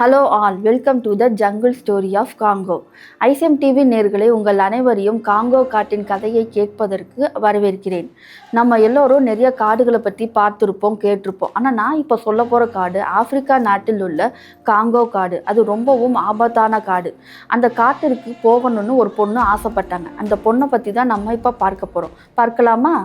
Hello all, welcome to the jungle story of Congo. ICM TV நேயர்களே, உங்கள் அனைவரையும் Congo காட்டின் கதையை கேட்பதற்கு வரவேற்கிறேன். நம்ம எல்லோரும் நிறைய காடுகளை பற்றி பார்த்துருப்போம், கேட்டிருப்போம். ஆனால் நான் இப்போ சொல்ல போகிற காடு ஆப்பிரிக்கா நாட்டில் உள்ள காங்கோ காடு. அது ரொம்பவும் ஆபத்தான காடு. அந்த காட்டிற்கு போகணும்னு ஒரு பொண்ணு ஆசைப்பட்டாங்க. அந்த பொண்ணை பற்றி தான் நம்ம இப்போ பார்க்க போகிறோம். பார்க்கலாமா?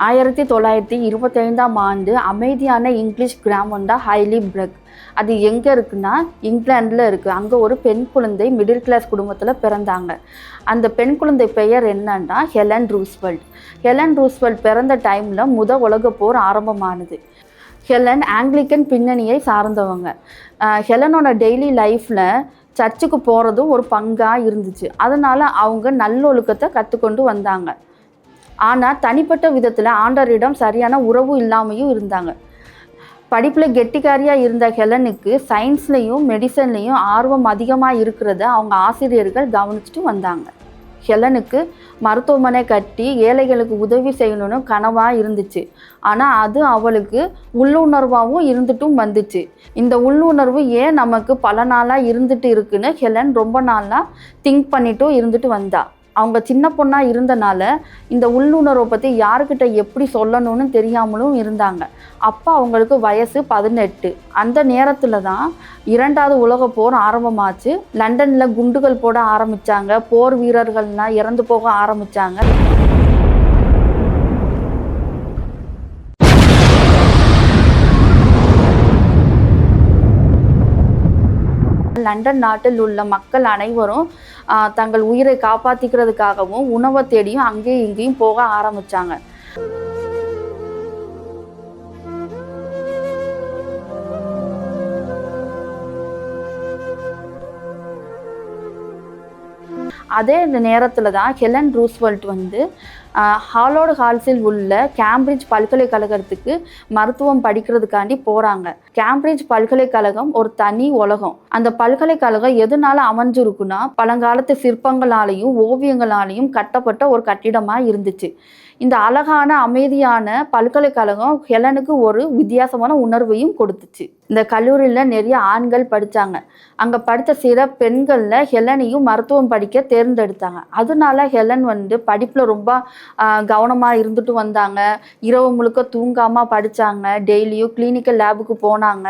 ஆயிரத்தி 1925ஆம் ஆண்டு அமைதியான இங்கிலீஷ் கிராமம் தான் ஹைலி பிரக். அது எங்கே இருக்குன்னா இங்கிலாண்டில் இருக்குது. அங்கே ஒரு பெண் குழந்தை மிடில் கிளாஸ் குடும்பத்தில் பிறந்தாங்க. அந்த பெண் குழந்தை பெயர் என்னன்னா ஹெலன் ரூஸ்வெல்ட். ஹெலன் ரூஸ்வெல்ட் பிறந்த டைமில் உலகப் போர் ஆரம்பமானது. ஹெலன் ஆங்கிலிக்கன் பின்னணியை சார்ந்தவங்க. ஹெலனோட டெய்லி லைஃப்பில் சர்ச்சுக்கு போகிறதும் ஒரு பங்காக இருந்துச்சு. அதனால் அவங்க நல்லொழுக்கத்தை கற்றுக்கொண்டு வந்தாங்க. ஆனால் தனிப்பட்ட விதத்தில் ஆண்டவரிடம் சரியான உறவு இல்லாமையும் இருந்தாங்க. படிப்பில் கெட்டிக்காரியாக இருந்த ஹெலனுக்கு சயின்ஸ்லேயும் மெடிசன்லேயும் ஆர்வம் அதிகமாக இருக்கிறத அவங்க ஆசிரியர்கள் கவனிச்சுட்டு வந்தாங்க. ஹெலனுக்கு மருத்துவமனை கட்டி ஏழைகளுக்கு உதவி செய்யணும்னு கனவாக இருந்துச்சு. ஆனால் அது அவளுக்கு உள்ளுணர்வாகவும் இருந்துட்டும் வந்துச்சு. இந்த உள்ளுணர்வு ஏன் நமக்கு பல நாளாக இருந்துட்டு இருக்குன்னு ஹெலன் ரொம்ப நாளாக திங்க் பண்ணிட்டும் இருந்துட்டு வந்தா. அவங்க சின்ன பொண்ணாக இருந்தனால இந்த உள்ளுணர்வை பற்றி யாருக்கிட்ட எப்படி சொல்லணும்னு தெரியாமலும் இருந்தாங்க. அப்போ அவங்களுக்கு வயசு 18. அந்த நேரத்தில் தான் 2வது உலகப் போர் ஆரம்பமாச்சு. லண்டனில் குண்டுகள் போட ஆரம்பித்தாங்க. போர் வீரர்கள்லாம் இறந்து போக ஆரம்பித்தாங்க. லண்டன் நாட்டில் உள்ள மக்கள் அனைவரும் தங்கள் உயிரை காப்பாற்றிக்கிறதுக்காகவும் உணவை தேடியும் அங்கேயும் இங்கேயும் போக ஆரம்பித்தாங்க. அதே நேரத்தில் தான் ஹெலன் ரூஸ்வெல்ட் ஹாலோடு ஹால்ஸில் உள்ள கேம்பிரிட்ஜ் பல்கலைக்கழகத்துக்கு மருத்துவம் படிக்கிறதுக்காண்டி போகிறாங்க. கேம்பிரிட்ஜ் பல்கலைக்கழகம் ஒரு தனி உலகம். அந்த பல்கலைக்கழகம் எதனால அமைஞ்சிருக்குன்னா பழங்காலத்து சிற்பங்களாலையும் ஓவியங்களாலையும் கட்டப்பட்ட ஒரு கட்டிடமாக இருந்துச்சு. இந்த அழகான அமைதியான பல்கலைக்கழகம் ஹெலனுக்கு ஒரு வித்தியாசமான உணர்வையும் கொடுத்துச்சு. இந்த கல்லூரியில் நிறைய ஆண்கள் படித்தாங்க. அங்கே படித்த சில பெண்களில் ஹெலனையும் மருத்துவம் படிக்க தேர்ந்தெடுத்தாங்க. அதனால ஹெலன் படிப்பில் ரொம்ப கவனமாக இருந்துட்டு வந்தாங்க. இரவு முழுக்க தூங்காமல் படித்தாங்க. டெய்லியும் கிளினிக்கல் லேபுக்கு போனாங்க.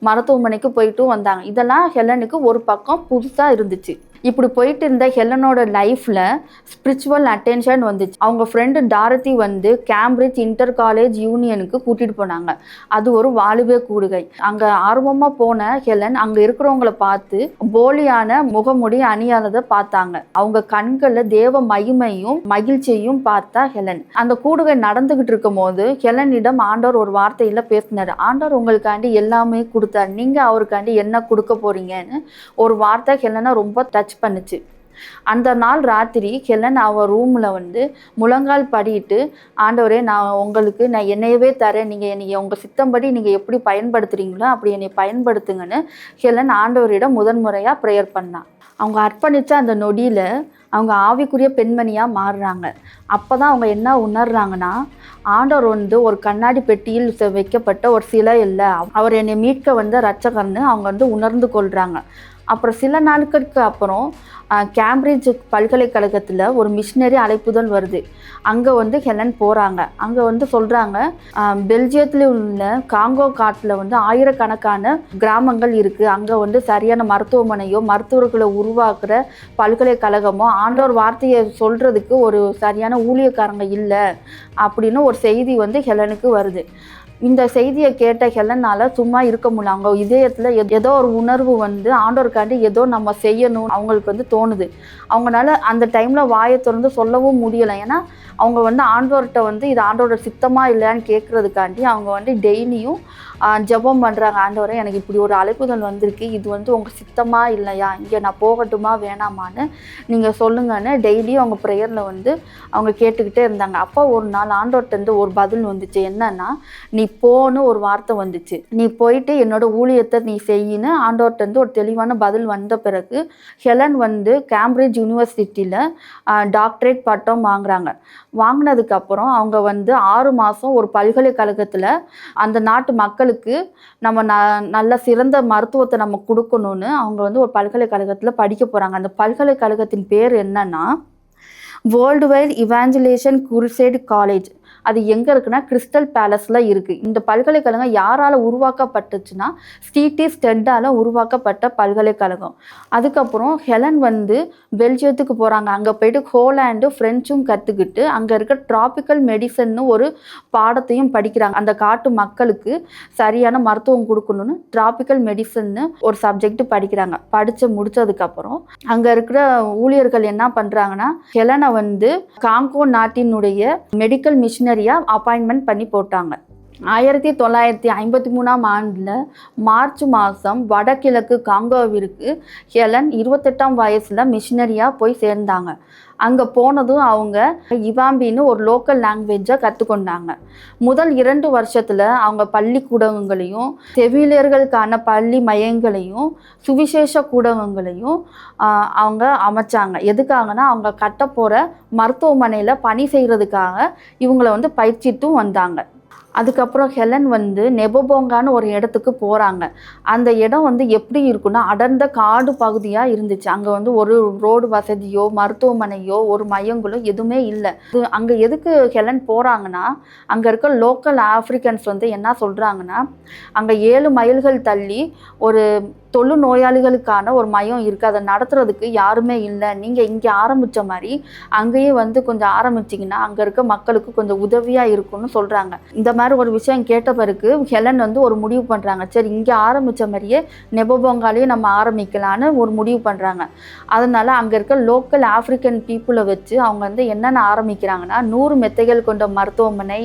மருத்துவமனைக்கு போயிட்டும் வந்தாங்க. இதெல்லாம் ஹெலனுக்கு ஒரு பக்கம் புதுசாக இருந்துச்சு. இப்படி போயிட்டு இருந்த ஹெலனோட லைஃப்பில் ஸ்பிரிச்சுவல் அட்டென்ஷன் வந்துச்சு. அவங்க ஃப்ரெண்டு டாரத்தி கேம்பிரிட்ஜ் இன்டர் காலேஜ் யூனியனுக்கு கூட்டிகிட்டு போனாங்க. அது ஒரு வாலிப கூடுகை. அங்கே ஆர்வமாக போன ஹெலன் அங்கே இருக்கிறவங்கள பார்த்து போலியான முகமுடி அணியானதை பார்த்தாங்க. அவங்க கண்களில் தேவ மகிமையும் மகிழ்ச்சியையும் பார்த்தா ஹெலன். அந்த கூடுகை நடந்துகிட்டு இருக்கும் போது ஹெலனிடம் ஆண்டவர் ஒரு வார்த்தையில் பேசினார். ஆண்டவர் உங்களுக்காண்டி எல்லாமே கொடுத்தார், நீங்கள் அவருக்காண்டி என்ன கொடுக்க போறீங்கன்னு ஒரு வார்த்தை ஹெலனை ரொம்ப டச் பண்ணுச்சு. அந்த நாள் ராத்திரி ஹெலன் அவ ரூமில் முழங்கால் படிட்டு, ஆண்டவரே நான் என்னையவே தரேன், நீங்கள் என்னை உங்கள் சித்தம்படி நீங்கள் எப்படி பயன்படுத்துகிறீங்களோ அப்படி என்னை பயன்படுத்துங்கன்னு ஹெலன் ஆண்டவரிடம் முதன்முறையாக ப்ரேயர் பண்ணான். அவங்க அர்ப்பணித்த அந்த நொடியில் அவங்க ஆவிக்குரிய பெண்மணியாக மாறுறாங்க. அப்போ தான் அவங்க என்ன உணர்றாங்கன்னா, ஆண்டவர் ஒரு கண்ணாடி பெட்டியில் வைக்கப்பட்ட ஒரு சிலை இல்லை, அவர் என்னை மீட்க ரட்சகர்னு அவங்க உணர்ந்து கொள்கிறாங்க. அப்புறம் சில நாட்களுக்கு அப்புறம் கேம்பிரிட்ஜ் பல்கலைக்கழகத்தில் ஒரு மிஷினரி அழைப்புதல் வருது. அங்கே ஹெலன் போகிறாங்க. அங்கே சொல்கிறாங்க, பெல்ஜியத்தில் உள்ள காங்கோ காட்டில் ஆயிரக்கணக்கான கிராமங்கள் இருக்குது. அங்கே சரியான மருத்துவமனையோ மருத்துவர்களை உருவாக்குற பல்கலைக்கழகமோ ஆண்டவர் வார்த்தையை சொல்கிறதுக்கு ஒரு சரியான ஊழியக்காரங்க இல்லை அப்படின்னு ஒரு செய்தி ஹெலனுக்கு வருது. இந்த செய்தியை கேட்ட ஹெலனால் சும்மா இருக்க முடியல. அவங்க இதயத்தில் ஏதோ ஒரு உணர்வு வந்து ஆண்டவருக்காண்டி ஏதோ நம்ம செய்யணும் அவங்களுக்கு வந்து தோணுது. அவங்களால அந்த டைமில் வாயை திறந்து சொல்லவும் முடியலை. ஏன்னா அவங்க வந்து ஆண்டவர்கிட்ட வந்து இது ஆண்டவரோட சித்தமாக இல்லையான்னு கேட்குறதுக்காண்டி அவங்க வந்து டெய்லியும் ஜெபம் பண்ணுறாங்க. ஆண்டவரே, எனக்கு இப்படி ஒரு அழைப்புதல் வந்திருக்கு, இது வந்து உங்கள் சித்தமாக இல்லையா, இங்கே நான் போகட்டுமா வேணாமான்னு நீங்கள் சொல்லுங்கன்னு டெய்லியும் அவங்க ப்ரேயரில் வந்து அவங்க கேட்டுக்கிட்டே இருந்தாங்க. அப்போ ஒரு நாள் ஆண்டவர்கிட்ட ஒரு பதில் வந்துச்சு. என்னன்னா, நீ போன்னு ஒரு வார்த்தை வந்துச்சு. நீ போயிட்டு என்னோட ஊழியத்தை நீ செய்யின்னு ஆண்டவர்கிட்ட ஒரு தெளிவான பதில் வந்த பிறகு ஹெலன் வந்து கேம்பிரிட்ஜ் யூனிவர்சிட்டியில் டாக்டரேட் பட்டம் வாங்குறாங்க. வாங்கினதுக்கப்புறம் அவங்க வந்து 6 மாதம் ஒரு பல்கலைக்கழகத்தில் அந்த நாட்டு மக்களுக்கு நம்ம நல்ல சிறந்த மருத்துவத்தை நம்ம கொடுக்கணும்னு அவங்க வந்து ஒரு பல்கலைக்கழகத்தில் படிக்க போகிறாங்க. அந்த பல்கலைக்கழகத்தின் பேர் என்னன்னா வேர்ல்டு வைட் இவாஞ்சலேஷன் குருசேட் காலேஜ். அது எங்கே இருக்குன்னா கிறிஸ்டல் பேலஸில் இருக்குது. இந்த பல்கலைக்கழகம் யாரால் உருவாக்கப்பட்டுச்சுன்னா ஸ்டீட்டி ஸ்டெட்டால் உருவாக்கப்பட்ட பல்கலைக்கழகம். அதுக்கப்புறம் ஹெலன் வந்து பெல்ஜியத்துக்கு போகிறாங்க. அங்கே போயிட்டு ஹோலாண்டு ஃப்ரெஞ்சும் கற்றுக்கிட்டு அங்கே இருக்க ட்ராபிக்கல் மெடிசன்னு ஒரு பாடத்தையும் படிக்கிறாங்க. அந்த காட்டு மக்களுக்கு சரியான மருத்துவம் கொடுக்கணும்னு ட்ராபிக்கல் மெடிசன்னு ஒரு சப்ஜெக்ட் படிக்கிறாங்க. படித்து முடித்ததுக்கப்புறம் அங்கே இருக்கிற ஊழியர்கள் என்ன பண்ணுறாங்கன்னா ஹெலனை வந்து காங்கோ நாட்டினுடைய மெடிக்கல் மிஷினரியாக அப்பாயின்மெண்ட் பண்ணி போட்டாங்க. 1953ஆம் ஆண்டில் மார்ச் மாதம் வடகிழக்கு காங்கோவிற்கு ஹெலன் 28ஆம் வயசில் மிஷினரியாக போய் சேர்ந்தாங்க. அங்கே போனதும் அவங்க இவாம்பின்னு ஒரு லோக்கல் லாங்குவேஜை கற்றுக்கொண்டாங்க. முதல் 2 வருஷத்தில் அவங்க பள்ளிக்கூடங்களையும் செவிலியர்களுக்கான பள்ளி மையங்களையும் சுவிசேஷ கூடங்களையும் அவங்க அமைச்சாங்க. எதுக்காகனா அவங்க கட்ட போகிற மருத்துவமனையில் பணி செய்கிறதுக்காக இவங்களை வந்து பயிற்சிட்டும் வந்தாங்க. அதுக்கப்புறம் ஹெலன் வந்து நெபோபோங்கான்னு ஒரு இடத்துக்கு போகிறாங்க. அந்த இடம் வந்து எப்படி இருக்குன்னா அடர்ந்த காடு பகுதியாக இருந்துச்சு. அங்கே வந்து ஒரு ரோடு வசதியோ மருத்துவமனையோ ஒரு மையங்களோ எதுவுமே இல்லை. அங்கே எதுக்கு ஹெலன் போகிறாங்கன்னா அங்கே இருக்க லோக்கல் ஆஃப்ரிக்கன்ஸ் வந்து என்ன சொல்கிறாங்கன்னா அங்கே 7 மைல்கள் தள்ளி ஒரு தொழு நோயாளிகளுக்கான ஒரு மையம் இருக்குது, அதை நடத்துறதுக்கு யாருமே இல்லை, நீங்கள் இங்கே ஆரம்பித்த மாதிரி அங்கேயே வந்து கொஞ்சம் ஆரம்பிச்சிங்கன்னா அங்கே இருக்க மக்களுக்கு கொஞ்சம் உதவியாக இருக்கும்னு சொல்கிறாங்க. இந்த மாதிரி ஒரு விஷயம் கேட்ட பிறகு ஹெலன் வந்து ஒரு முடிவு பண்ணுறாங்க. சரி, இங்கே ஆரம்பித்த மாதிரியே நெபோபோங்காலேயே நம்ம ஆரம்பிக்கலான்னு ஒரு முடிவு பண்ணுறாங்க. அதனால் அங்கே இருக்க லோக்கல் ஆஃப்ரிக்கன் பீப்புளை வச்சு அவங்க வந்து என்னென்ன ஆரம்பிக்கிறாங்கன்னா 100 மெத்தைகள் கொண்ட மருத்துவமனை,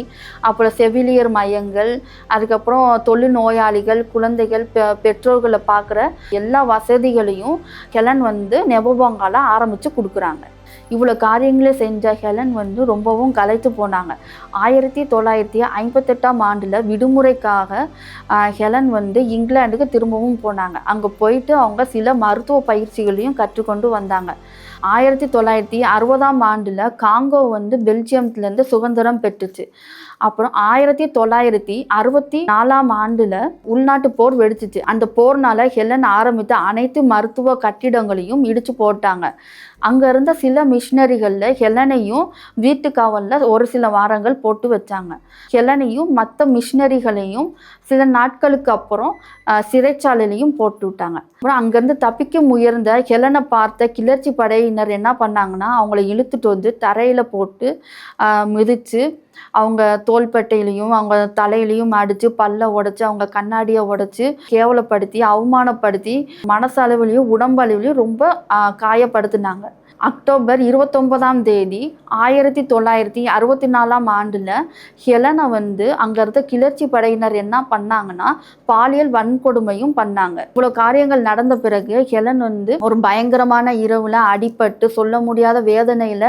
அப்புறம் செவிலியர் மையங்கள், அதுக்கப்புறம் தொழு நோயாளிகள், குழந்தைகள், பெற்றோர்களை பார்க்குற எல்லா வசதிகளையும் ஹெலன் வந்து நெபோபோங்கால ஆரம்பித்து கொடுக்குறாங்க. இவ்வளோ காரியங்களே செஞ்ச ஹெலன் வந்து ரொம்பவும் களைத்து போனாங்க. 1958ஆம் ஆண்டில் விடுமுறைக்காக ஹெலன் வந்து இங்கிலாந்துக்கு திரும்பவும் போனாங்க. அங்கே போயிட்டு அவங்க சில மருத்துவ பயிற்சிகளையும் கற்றுக்கொண்டு வந்தாங்க. 1960ஆம் ஆண்டில் காங்கோ வந்து பெல்ஜியம்லேருந்து சுதந்திரம் பெற்றுச்சு. அப்புறம் 1964ஆம் ஆண்டில் உள்நாட்டு போர் வெடிச்சிச்சு. அந்த போர்னால ஹெலன் ஆரம்பித்த அனைத்து மருத்துவ கட்டிடங்களையும் இடிச்சு போட்டாங்க. அங்கே இருந்த சில மிஷினரிகளில் ஹெலனையும் வீட்டு காவலில் ஒரு சில வாரங்கள் போட்டு வச்சாங்க. ஹெலனையும் மற்ற மிஷினரிகளையும் சில நாட்களுக்கு அப்புறம் சிறைச்சாலையிலையும் போட்டு விட்டாங்க. அப்புறம் அங்கேருந்து தப்பிக்க முயர்ந்த ஹெலனை பார்த்த கிளர்ச்சி படையினர் என்ன பண்ணாங்கன்னா அவங்கள இழுத்துட்டு வந்து தரையில் போட்டு மிதித்து அவங்க தோள்பட்டையிலையும் அவங்க தலையிலையும் அடித்து பல்ல உடைச்சி அவங்க கண்ணாடியை உடைச்சி கேவலப்படுத்தி அவமானப்படுத்தி மனசளவிலையும் உடம்பளவிலையும் ரொம்ப காயப்படுத்தினாங்க. அக்டோபர் 29ஆம் தேதி 1964ஆம் ஆண்டில் ஹெலனை வந்து அங்கே இருந்த கிளர்ச்சி படையினர் என்ன பண்ணாங்கன்னா பாலியல் வன்கொடுமையும் பண்ணாங்க. இவ்வளோ காரியங்கள் நடந்த பிறகு ஹெலன் வந்து ஒரு பயங்கரமான இரவில் அடிபட்டு சொல்ல முடியாத வேதனையில்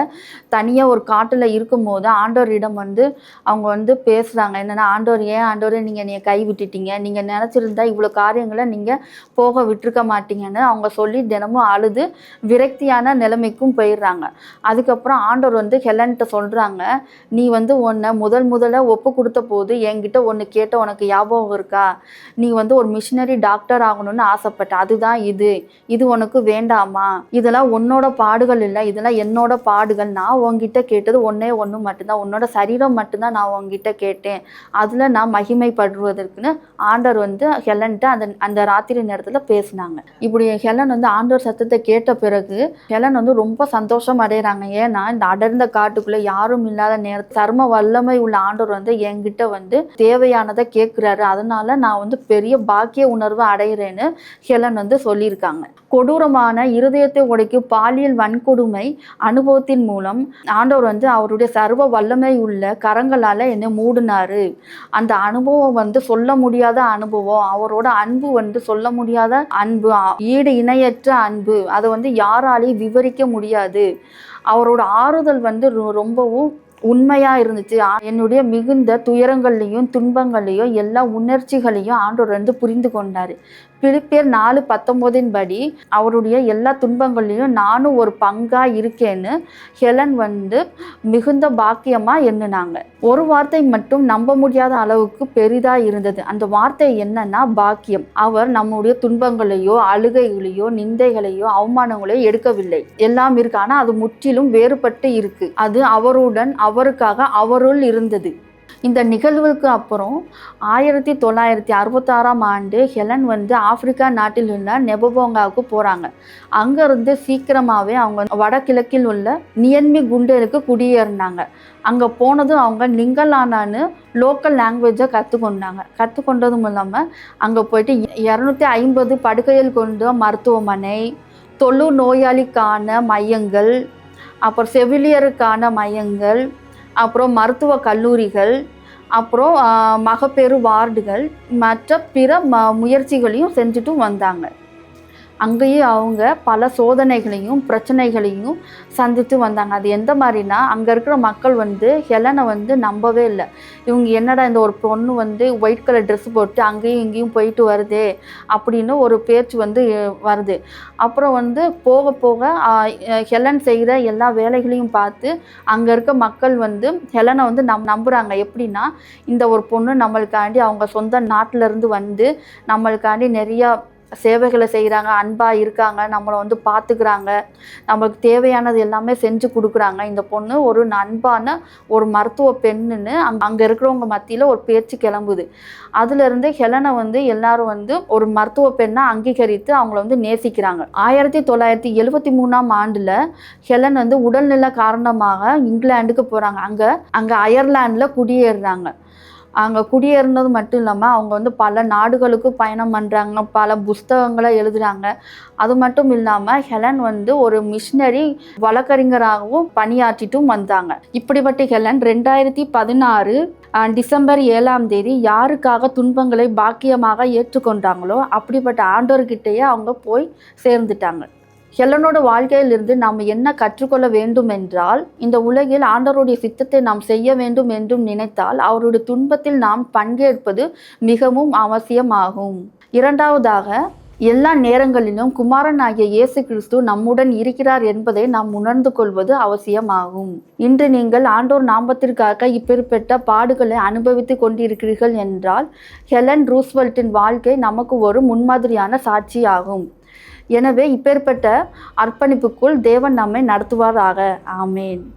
தனியாக ஒரு காட்டில் இருக்கும்போது ஆண்டவரிடம் வந்து அவங்க வந்து பேசுகிறாங்க. என்னென்னா, ஆண்டவர், ஏன் ஆண்டவரே நீங்கள் என்னைய கை விட்டுட்டீங்க, நீங்கள் நினச்சிருந்தா இவ்வளோ காரியங்களை நீங்கள் போக விட்டுருக்க மாட்டீங்கன்னு அவங்க சொல்லி தினமும் அழுது விரக்தியான நிலைமைக்கு போயிடுறாங்க. அதுக்கப்புறம் ஆண்டவர் வந்து ஹெலன்ட்ட சொல்றாங்க, நீ வந்து உன்னை முதல்ல ஒப்பு கொடுத்த போது என்கிட்ட ஒன்று கேட்ட உனக்கு ஞாபகம் இருக்கா? நீ வந்து ஒரு மிஷினரி டாக்டர் ஆகணும்னு ஆசைப்பட்ட, அதுதான் இது உனக்கு வேண்டாமா? இதெல்லாம் உன்னோட பாடுகள் இல்லை, இதெல்லாம் என்னோட பாடுகள். நான் உன்கிட்ட கேட்டது ஒன்று மட்டும்தான், உன்னோட சரீர நிமிடம் மட்டும்தான் நான் உங்ககிட்ட கேட்டேன், அதில் நான் மகிமைப்படுவதற்குன்னு ஆண்டவர் வந்து ஹெலன்ட்ட அந்த ராத்திரி நேரத்தில் பேசினாங்க. இப்படி ஹெலன் வந்து ஆண்டவர் சத்தத்தை கேட்ட பிறகு ஹெலன் வந்து ரொம்ப சந்தோஷம் அடைகிறாங்க. ஏன்னா இந்த அடர்ந்த காட்டுக்குள்ளே யாரும் இல்லாத நேரத்தில் சர்ம வல்லமை உள்ள ஆண்டவர் வந்து என்கிட்ட வந்து தேவையானதை கேட்குறாரு, அதனால நான் வந்து பெரிய பாக்கிய உணர்வை அடைகிறேன்னு ஹெலன் வந்து சொல்லியிருக்காங்க. கொடூரமான இருதயத்தை உடைக்கும் பாலியல் வன்கொடுமை அனுபவத்தின் மூலம் ஆண்டவர் வந்து அவருடைய சர்வ வல்லமை உள்ள கரங்களால் என்னை மூடினாரு. அந்த அனுபவம் வந்து சொல்ல முடியாத அனுபவம், அவரோட அன்பு வந்து சொல்ல முடியாத அன்பு, ஈடு இணையற்ற அன்பு, அதை வந்து யாராலையும் விவரிக்க முடியாது. அவரோட ஆறுதல் வந்து ரொம்பவும் உண்மையாக இருந்துச்சு. என்னுடைய மிகுந்த துயரங்கள்லையும் துன்பங்கள்லையும் எல்லா உணர்ச்சிகளையும் ஆண்டவர் வந்து புரிந்து கொண்டார். பிலிப்பியர் 4:19 படி அவருடைய எல்லா துன்பங்கள்லையும் நானும் ஒரு பங்காக இருக்கேன்னு ஹெலன் வந்து மிகுந்த பாக்கியமாக எண்ணினாங்க. ஒரு வார்த்தை மட்டும் நம்ப முடியாத அளவுக்கு பெரிதாக இருந்தது. அந்த வார்த்தை என்னன்னா பாக்கியம். அவர் நம்முடைய துன்பங்களையோ அழுகைகளையோ நிந்தைகளையோ அவமானங்களையோ எடுக்கவில்லை, எல்லாம் இருக்கு. ஆனால் அது முற்றிலும் வேறுபட்டு இருக்கு. அது அவருடன் அவருக்காக அவருள் இருந்தது. இந்த நிகழ்வுக்கு அப்புறம் 1966ஆம் ஆண்டு ஹெலன் வந்து ஆப்பிரிக்கா நாட்டில் உள்ள நெபோங்கோவுக்கு போகிறாங்க. அங்கேருந்து சீக்கிரமாகவே அவங்க வடகிழக்கில் உள்ள நியன்மி குண்டருக்கு குடியேறினாங்க. அங்கே போனதும் அவங்க நிங்கலானான்னு லோக்கல் லாங்குவேஜை கற்றுக்கொண்டாங்க. கற்றுக்கொண்டதும் இல்லாமல் அங்கே போயிட்டு 250 படுக்கைகள் கொண்ட மருத்துவமனை, தொழு நோயாளிக்கான மையங்கள், அப்புறம் செவிலியருக்கான மையங்கள், அப்புறம் மருத்துவ கல்லூரிகள், அப்புறம் மகப்பேறு வார்டுகள், மற்ற பிற முயற்சிகளையும் செஞ்சுட்டும் வந்தாங்க. அங்கேயே அவங்க பல சோதனைகளையும் பிரச்சனைகளையும் சந்தித்து வந்தாங்க. அது எந்த மாதிரினா, அங்கே இருக்கிற மக்கள் வந்து ஹெலனை வந்து நம்பவே இல்லை. இவங்க என்னடா இந்த ஒரு பொண்ணு வந்து ஒயிட் கலர் ட்ரெஸ் போட்டு அங்கேயும் இங்கேயும் போயிட்டு வருதே அப்படின்னு ஒரு பேச்சு வந்து வருது. அப்புறம் வந்து போக போக ஹெலன் செய்கிற எல்லா வேலைகளையும் பார்த்து அங்கே இருக்க மக்கள் வந்து ஹெலனை வந்து நம்புகிறாங்க. எப்படின்னா, இந்த ஒரு பொண்ணு நம்மளுக்காண்டி அவங்க சொந்த நாட்டிலேருந்து வந்து நம்மளுக்காண்டி நிறையா சேவைகளை செய்கிறாங்க, அன்பாக இருக்காங்க, நம்மளை வந்து பார்த்துக்கிறாங்க, நம்மளுக்கு தேவையானது எல்லாமே செஞ்சு கொடுக்குறாங்க. இந்த பொண்ணு ஒரு அன்பான ஒரு மருத்துவ பெண்ணுன்னு அங்கே இருக்கிறவங்க மத்தியில் ஒரு பேச்சு கிளம்புது. அதுலேருந்து ஹெலனை வந்து எல்லாரும் வந்து ஒரு மருத்துவ பெண்ணை அங்கீகரித்து அவங்கள வந்து நேசிக்கிறாங்க. 1973ஆம் ஆண்டில் ஹெலன் வந்து உடல்நிலை காரணமாக இங்கிலாந்துக்கு போகிறாங்க. அங்கே அயர்லாண்டில் குடியேறுறாங்க. அங்கே குடியேறினது மட்டும் இல்லாமல் அவங்க வந்து பல நாடுகளுக்கு பயணம் பண்ணுறாங்க, பல புஸ்தகங்களை எழுதுகிறாங்க. அது மட்டும் இல்லாமல் ஹெலன் வந்து ஒரு மிஷினரி வழக்கறிஞராகவும் பணியாற்றிட்டும் வந்தாங்க. இப்படிப்பட்ட ஹெலன் 2016 டிசம்பர் 7ஆம் தேதி யாருக்காக துன்பங்களை பாக்கியமாக ஏற்றுக்கொண்டாங்களோ அப்படிப்பட்ட ஆண்டவர்கிட்டயே அவங்க போய் சேர்ந்துட்டாங்க. ஹெலனோட வாழ்க்கையிலிருந்து நாம் என்ன கற்றுக்கொள்ள வேண்டும் என்றால், இந்த உலகில் ஆண்டவருடைய சித்தத்தை நாம் செய்ய வேண்டும் என்றும் நினைத்தால் அவருடைய துன்பத்தில் நாம் பங்கேற்பது மிகவும் அவசியமாகும். இரண்டாவதாக, எல்லா நேரங்களிலும் குமாரனாகிய இயேசு கிறிஸ்து நம்முடன் இருக்கிறார் என்பதை நாம் உணர்ந்து கொள்வது அவசியமாகும். இன்று நீங்கள் ஆண்டோர் நாமத்திற்காக இப்பேற்பட்ட பாடுகளை அனுபவித்து கொண்டிருக்கிறீர்கள் என்றால் ஹெலன் ரூஸ்வெல்ட்டின் வாழ்க்கை நமக்கு ஒரு முன்மாதிரியான சாட்சியாகும். எனவே இப்பேற்பட்ட அர்ப்பணிப்புக்குள் தேவன் நம்மை நடத்துவாராக. ஆமேன்.